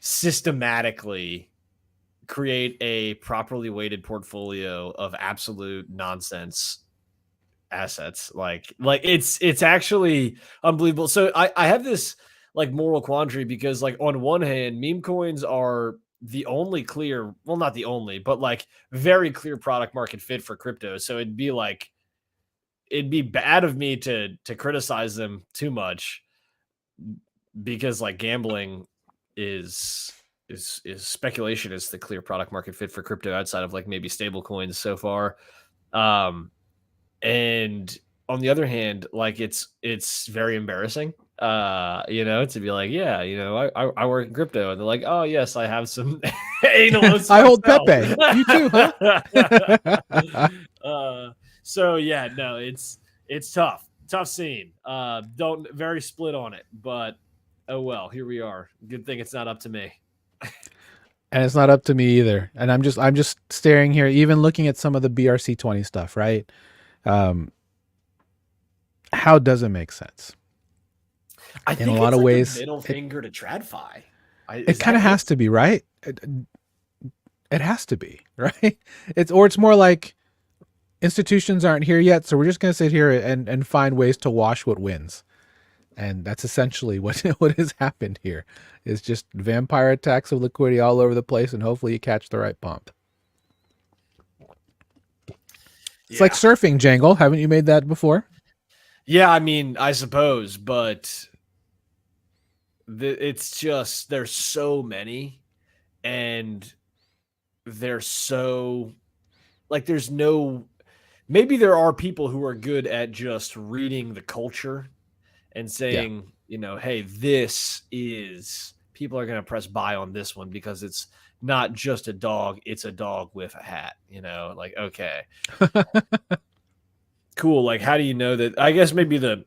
systematically create a properly weighted portfolio of absolute nonsense assets? Like it's actually unbelievable. So I have this like moral quandary because, like, on one hand, meme coins are the only clear, well, not the only, but like very clear product market fit for crypto. So it'd be bad of me to criticize them too much, because like gambling is speculation is the clear product market fit for crypto outside of like maybe stable coins so far. And on the other hand, like it's very embarrassing, to be like, yeah, I work in crypto, and they're like, oh yes, I have some analysts. I hold Pepe. You too, huh? So yeah, no, it's tough scene. Don't very split on it, but oh well, here we are. Good thing it's not up to me. And it's not up to me either. And I'm just staring here, even looking at some of the BRC20 stuff, right? How does it make sense? I think in a lot of like ways, middle finger to TradFi. It kind of has to be, right? It has to be, right? It's more like institutions aren't here yet, so we're just going to sit here and find ways to wash what wins. And that's essentially what has happened here. It's just vampire attacks of liquidity all over the place, and hopefully you catch the right pump. It's like surfing, Jangle. Haven't you made that before? Yeah, I mean, I suppose, but it's just, there's so many, and they're so, like, there's no, maybe there are people who are good at just reading the culture and saying, hey, this is, people are going to press buy on this one because it's not just a dog, it's a dog with a hat, like, okay. Cool. Like, how do you know that? I guess maybe the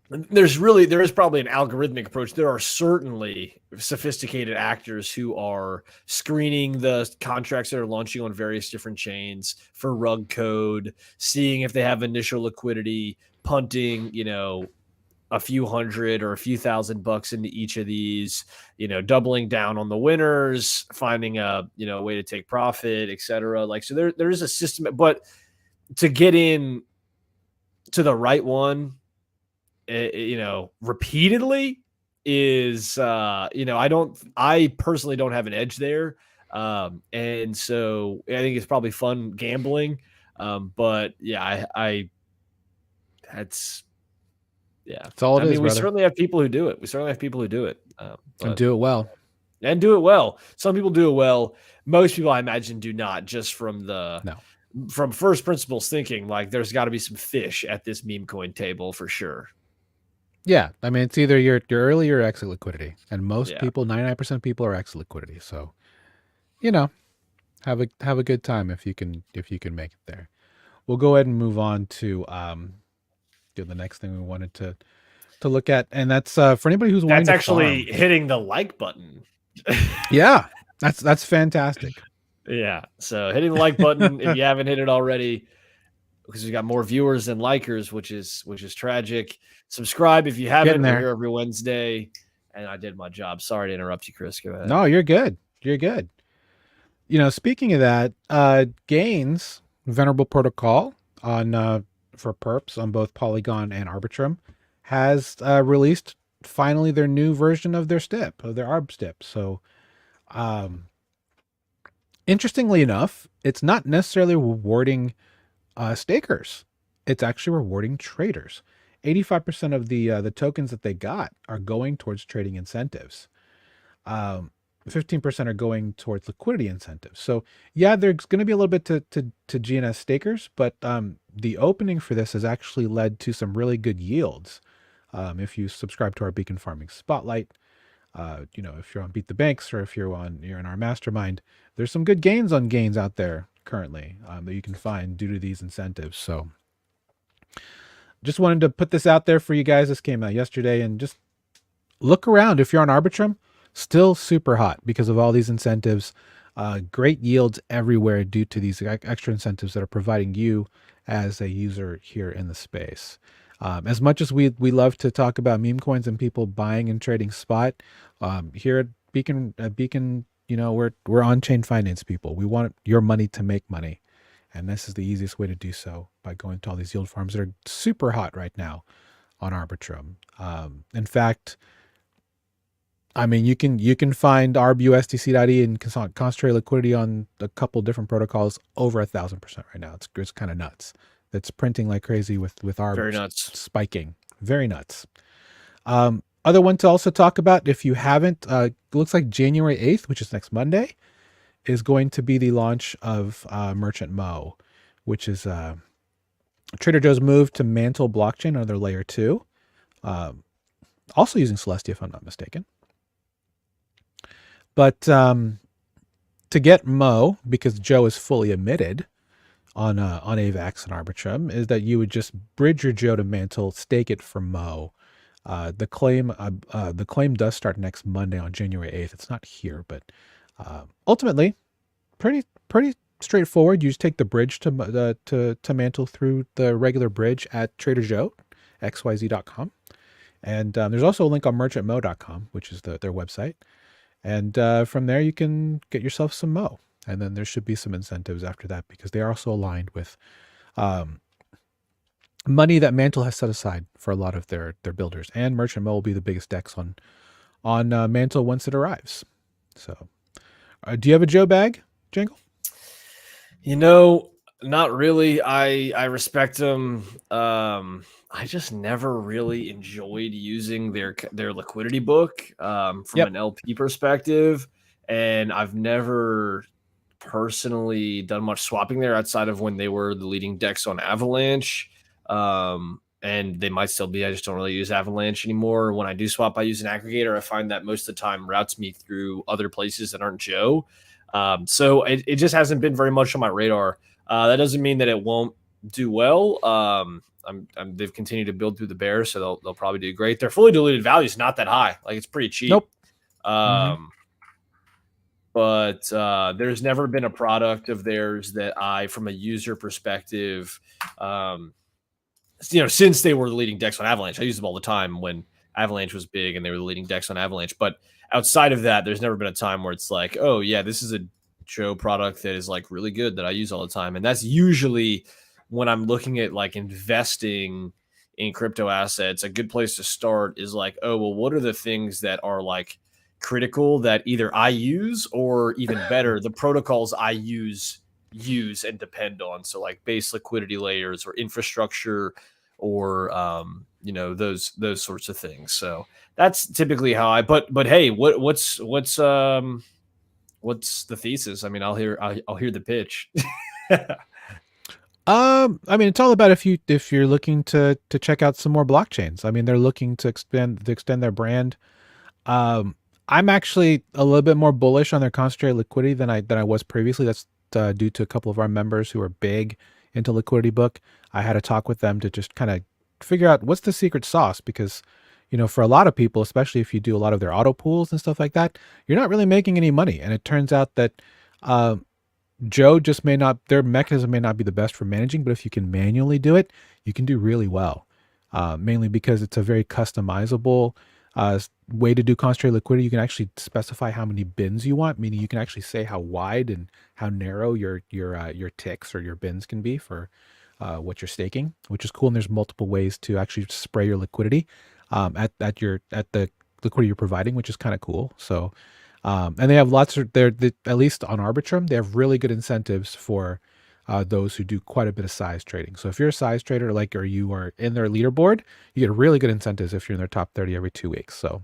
there is probably an algorithmic approach. There are certainly sophisticated actors who are screening the contracts that are launching on various different chains for rug code, seeing if they have initial liquidity, punting, a few hundred or a few $1,000 into each of these, doubling down on the winners, finding a, way to take profit, etc. Like, so there is a system, but to get in to the right one, repeatedly is, I personally don't have an edge there. And so I think it's probably fun gambling. But yeah, that's all it is, we brother. certainly have people who do it. And do it well. And do it well. Some people do it well. Most people, I imagine, do not, just from from first principles thinking, like, there's got to be some fish at this meme coin table for sure. Yeah, I mean, it's either your early or exit liquidity, and most people, 99% of people, are exit liquidity. So, have a good time if you can make it there. We'll go ahead and move on to the next thing we wanted to look at, and that's for anybody who's wanting to actually farm. Hitting the like button. Yeah, that's fantastic. Yeah, so hitting the like button if you haven't hit it already, because we got more viewers than likers, which is tragic. Subscribe if you haven't. We're here every Wednesday, and I did my job. Sorry to interrupt you, Chris. Go ahead. No, you're good. You're good. Speaking of that, Gains Venerable Protocol on for perps on both Polygon and Arbitrum has released finally their new version of their STIP, of their ARB STIP. So, interestingly enough, it's not necessarily rewarding stakers. It's actually rewarding traders. 85% of the tokens that they got are going towards trading incentives. 15% are going towards liquidity incentives. So yeah, there's going to be a little bit to GNS stakers, but the opening for this has actually led to some really good yields. If you subscribe to our Beacon Farming Spotlight, if you're on Beat the Banks, or if you're in our mastermind, there's some good gains on gains out there currently that you can find due to these incentives. So just wanted to put this out there for you guys. This came out yesterday, and just look around. If you're on Arbitrum, still super hot because of all these incentives. Great yields everywhere due to these extra incentives that are providing you as a user here in the space. As much as we love to talk about meme coins and people buying and trading spot, here at Beacon, we're on-chain finance people. We want your money to make money, and this is the easiest way to do so, by going to all these yield farms that are super hot right now on Arbitrum. In fact, I mean, you can find ARBUSDC.E and concentrate liquidity on a couple different protocols over 1,000% right now. It's kind of nuts. It's printing like crazy with ARB very nuts, spiking. Very nuts. Other one to also talk about, if you haven't, it looks like January 8th, which is next Monday, is going to be the launch of Merchant Mo, which is Trader Joe's move to Mantle blockchain, another layer 2. Also using Celestia, if I'm not mistaken. But to get Mo, because Joe is fully emitted on AVAX and Arbitrum, is that you would just bridge your Joe to Mantle, stake it for Mo. The claim does start next Monday on January 8th. It's not here, but ultimately, pretty straightforward. You just take the bridge to Mantle through the regular bridge at Trader Joe, xyz.com. And there's also a link on merchantmo.com, which is their website. And from there, you can get yourself some Mo. And then there should be some incentives after that, because they are also aligned with money that Mantle has set aside for a lot of their builders. And Merchant Mo will be the biggest DEX on Mantle once it arrives. So do you have a Joe bag, Jangle? Not really. I respect them. I just never really enjoyed using their liquidity book from an LP perspective, and I've never personally done much swapping there outside of when they were the leading DEX on Avalanche, and they might still be. I just don't really use Avalanche anymore. When I do swap, I use an aggregator. I find that most of the time routes me through other places that aren't Joe, so it just hasn't been very much on my radar. That doesn't mean that it won't do well. they've continued to build through the bear, so they'll probably do great. Their fully diluted value is not that high. Like, it's pretty cheap. Nope. But there's never been a product of theirs that I, from a user perspective, since they were the leading DEX on Avalanche, I use them all the time when Avalanche was big and they were the leading DEX on Avalanche. But outside of that, there's never been a time where it's like, oh yeah, this is a Joe product that is like really good that I use all the time. And that's usually when I'm looking at like investing in crypto assets, a good place to start is like, oh, well, what are the things that are like critical that either I use, or even better, the protocols I use and depend on. So like base liquidity layers or infrastructure or those sorts of things. So that's typically how I but hey, what's the thesis? I mean, I'll hear the pitch. I mean, it's all about if you're looking to check out some more blockchains. I mean, they're looking to extend their brand. I'm actually a little bit more bullish on their concentrated liquidity than I was previously. That's due to a couple of our members who are big into liquidity book. I had a talk with them to just kind of figure out what's the secret sauce, because for a lot of people, especially if you do a lot of their auto pools and stuff like that, you're not really making any money. And it turns out that Joe just their mechanism may not be the best for managing, but if you can manually do it, you can do really well. Mainly because it's a very customizable way to do concentrated liquidity. You can actually specify how many bins you want, meaning you can actually say how wide and how narrow your ticks or your bins can be for what you're staking, which is cool. And there's multiple ways to actually spray your liquidity at the liquidity you're providing, which is kind of cool. So and they have lots of at least on Arbitrum, they have really good incentives for those who do quite a bit of size trading. So if you're a size trader, or you are in their leaderboard, you get really good incentives if you're in their top 30 every 2 weeks. So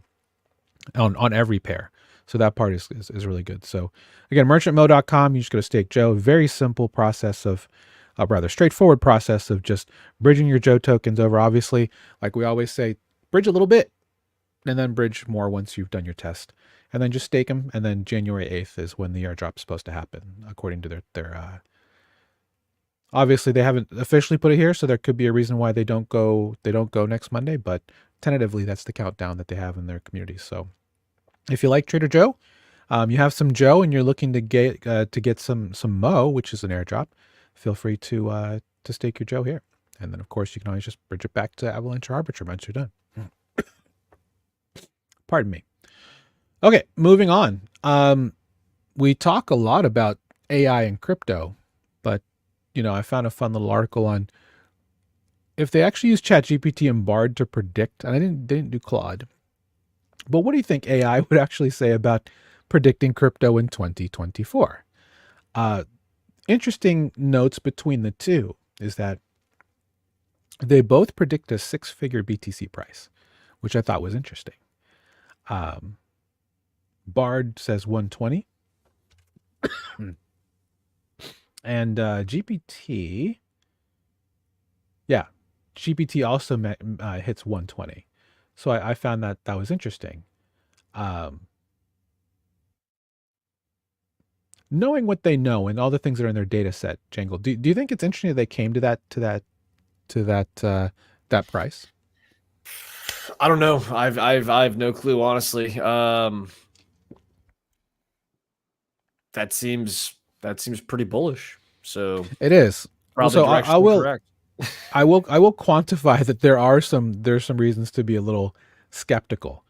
on every pair. So that part is really good. So again, merchantmo.com, you just go to Stake Joe. Very simple process of, rather straightforward process of just bridging your Joe tokens over. Obviously, like we always say, bridge a little bit and then bridge more once you've done your test. And then just stake them. And then January 8th is when the airdrop is supposed to happen, according to their obviously, they haven't officially put it here, so there could be a reason why they don't go next Monday, but tentatively, that's the countdown that they have in their community. So if you like Trader Joe, you have some Joe and you're looking to get some Mo, which is an airdrop, feel free to stake your Joe here. And then, of course, you can always just bridge it back to Avalanche or Arbitrum once you're done. Pardon me. Okay, moving on. We talk a lot about AI and crypto, but I found a fun little article on if they actually use ChatGPT and Bard to predict, and I didn't do Claude, but what do you think AI would actually say about predicting crypto in 2024? Interesting notes between the two is that they both predict a 6-figure BTC price, which I thought was interesting. Bard says 120. And GPT, GPT also hits 120. So I found that was interesting. Knowing what they know and all the things that are in their data set, Jangle, do you think it's interesting that they came to that price? I don't know. I've no clue, honestly. That seems pretty bullish. So it is. So I will quantify that there's some reasons to be a little skeptical,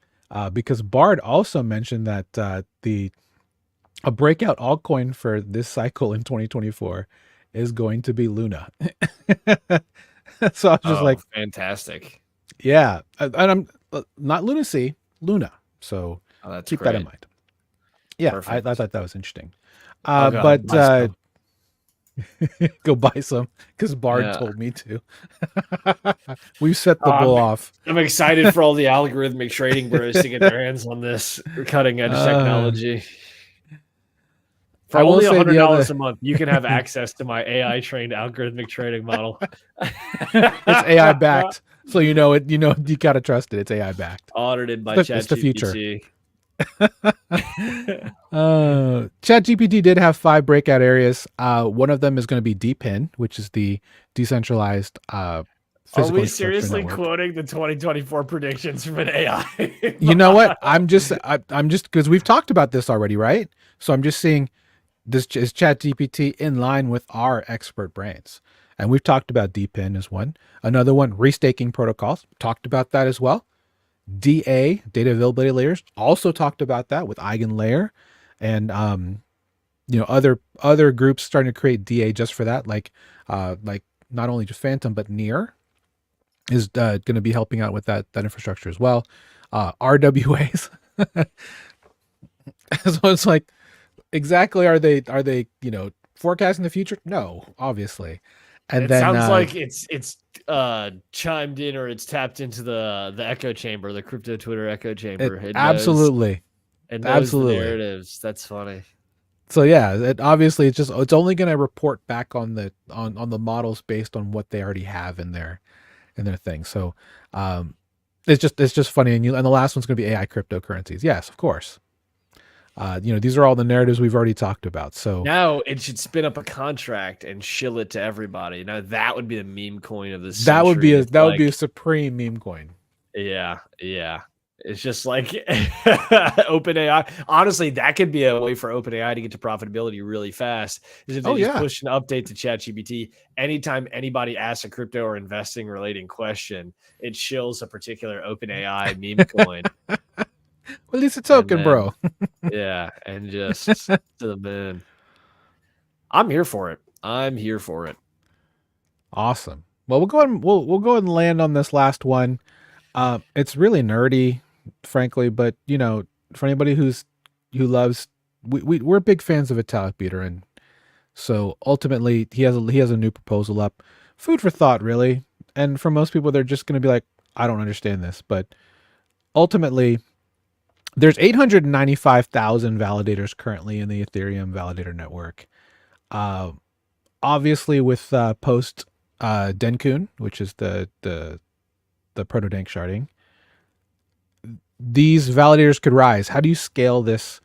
because Bard also mentioned that a breakout altcoin for this cycle in 2024 is going to be Luna. So I was just like, fantastic. Yeah, and I'm not Lunacy, Luna. So keep that in mind. Yeah, I thought that was interesting. But go buy some because Bard told me to. We set the bull off. I'm excited for all the algorithmic trading bros to get their hands on this cutting edge technology. For only $100 a month, you can have access to my AI trained algorithmic trading model. It's AI backed, so you gotta trust it. It's AI backed, audited by ChatGPT. It's the future. ChatGPT did have 5 breakout areas. One of them is going to be DePIN, which is the decentralized Are physical we infrastructure seriously network. quoting the 2024 predictions from an AI? You know what? I'm just because we've talked about this already, right? So I'm just seeing this is ChatGPT in line with our expert brains. And we've talked about DPIN as one. Another one, restaking protocols. Talked about that as well. DA, data availability layers, also talked about that with EigenLayer. And other groups starting to create DA just for that, like not only just Phantom, but Near is going to be helping out with that infrastructure as well. RWAs. So it's like, exactly, are they forecasting the future? No, obviously. And It then sounds like it's chimed in, or it's tapped into the echo chamber, the crypto Twitter echo chamber. It knows absolutely the narratives. That's funny. So yeah, obviously it's only going to report back on the models based on what they already have in their thing. So it's just funny. And the last one's going to be AI cryptocurrencies. Yes, of course. These are all the narratives we've already talked about. So now it should spin up a contract and shill it to everybody. Now that would be the meme coin of the century. That would be a supreme meme coin. Yeah. It's just like OpenAI. Honestly, that could be a way for OpenAI to get to profitability really fast. Is if they push an update to ChatGPT. Anytime anybody asks a crypto or investing relating question, it shills a particular OpenAI meme coin. Well, it's a token, bro. Yeah, and just to the moon. I'm here for it. Awesome. Well, we'll go ahead and land on this last one. It's really nerdy, frankly, but for anybody who loves, we're big fans of Vitalik Buterin. So ultimately, he has a new proposal up. Food for thought, really. And for most people, they're just going to be like, I don't understand this. But ultimately, there's 895,000 validators currently in the Ethereum validator network. Obviously, with post Denkun, which is the proto-dank sharding, these validators could rise. How do you scale this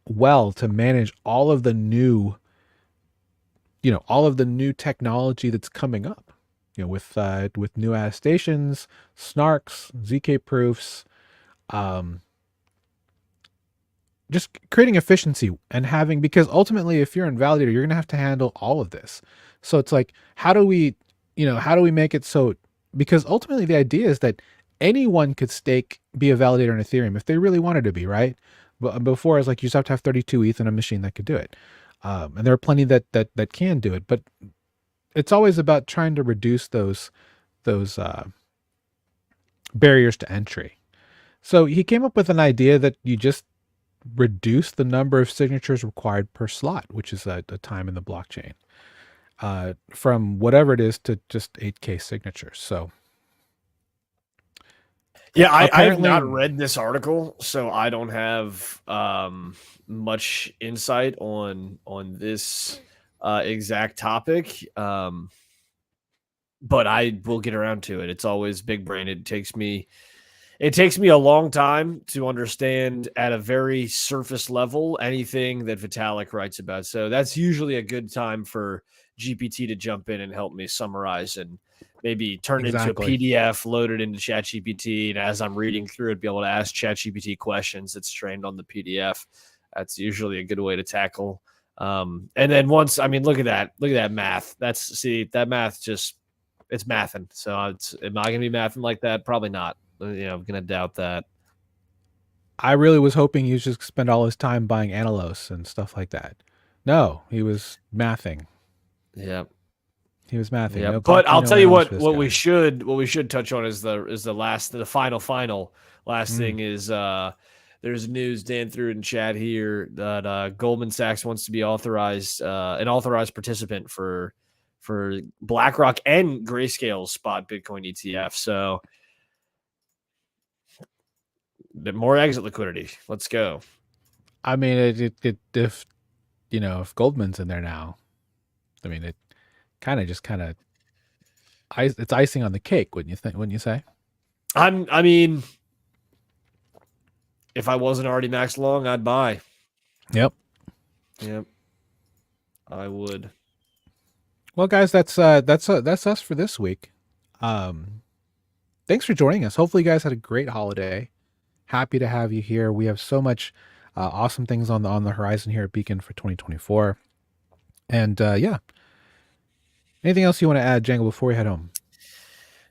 well to manage all of the new technology that's coming up? With new attestations, snarks, ZK proofs, just creating efficiency and having, because ultimately, if you're in validator, you're going to handle all of this. So it's like, how do we make it so, because ultimately the idea is that anyone could be a validator in Ethereum if they really wanted to be, right? But before, it's like you just have to have 32 ETH in a machine that could do it. And there are plenty that can do it, but it's always about trying to reduce those barriers to entry. So he came up with an idea that you just reduce the number of signatures required per slot, which is a time in the blockchain, from whatever it is to just 8K signatures. So yeah, I have not read this article, so I don't have much insight on this exact topic. But I will get around to it. It's always big brain. It takes me a long time to understand at a very surface level anything that Vitalik writes about. So that's usually a good time for GPT to jump in and help me summarize and maybe turn it into a PDF, load it into ChatGPT, and as I'm reading through it, be able to ask ChatGPT questions that's trained on the PDF. That's usually a good way to tackle. And then once, look at that math. That math just, it's mathing. So am I going to be mathing like that? Probably not. I'm going to doubt that. I really was hoping he was just spend all his time buying Analos and stuff like that. No, he was mathing. Yeah. He was mathing. Yeah. No, but I'll tell you what we should touch on is the final last thing is there's news Dan threw it in chat here that Goldman Sachs wants to be authorized an authorized participant for BlackRock and Grayscale's spot Bitcoin ETF. So more exit liquidity. Let's go. If Goldman's in there now, it it's icing on the cake, wouldn't you say? If I wasn't already maxed long, I'd buy. Yep. I would. Well, guys, that's us for this week. Thanks for joining us. Hopefully, you guys had a great holiday. Happy to have you here. We have so much awesome things on the horizon here at Beacon for 2024. And yeah, anything else you want to add, Jangle, before we head home?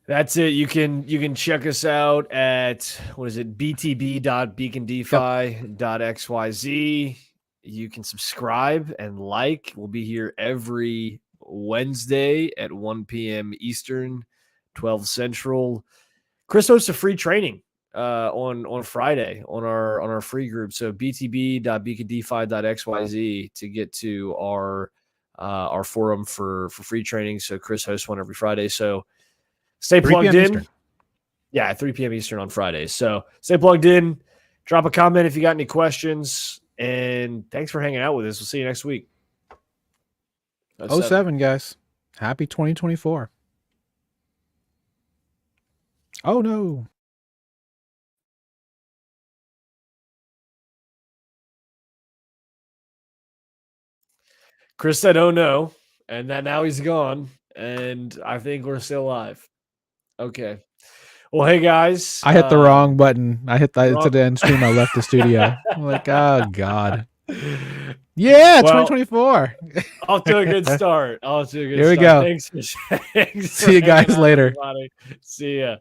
That's it. You can check us out at btb.beacondefi.xyz. You can subscribe and like. We'll be here every Wednesday at 1 p.m. Eastern, 12 Central. Chris hosts a free training on Friday on our free group. So btb.beacondefi.xyz to get to our forum for free training. So Chris hosts one every Friday. So stay plugged in. Eastern. Yeah, at 3 p.m. Eastern on Fridays. So stay plugged in. Drop a comment if you got any questions. And thanks for hanging out with us. We'll see you next week. 07, guys. Happy 2024. Oh, no. Chris said, oh, no. And then now he's gone. And I think we're still live. Okay. Well, hey, guys. I hit the wrong button. I hit to the end stream. I left the studio. I'm like, oh, God. Yeah, 2024. Off to a good start. Here we go. Thanks See you guys later. See ya.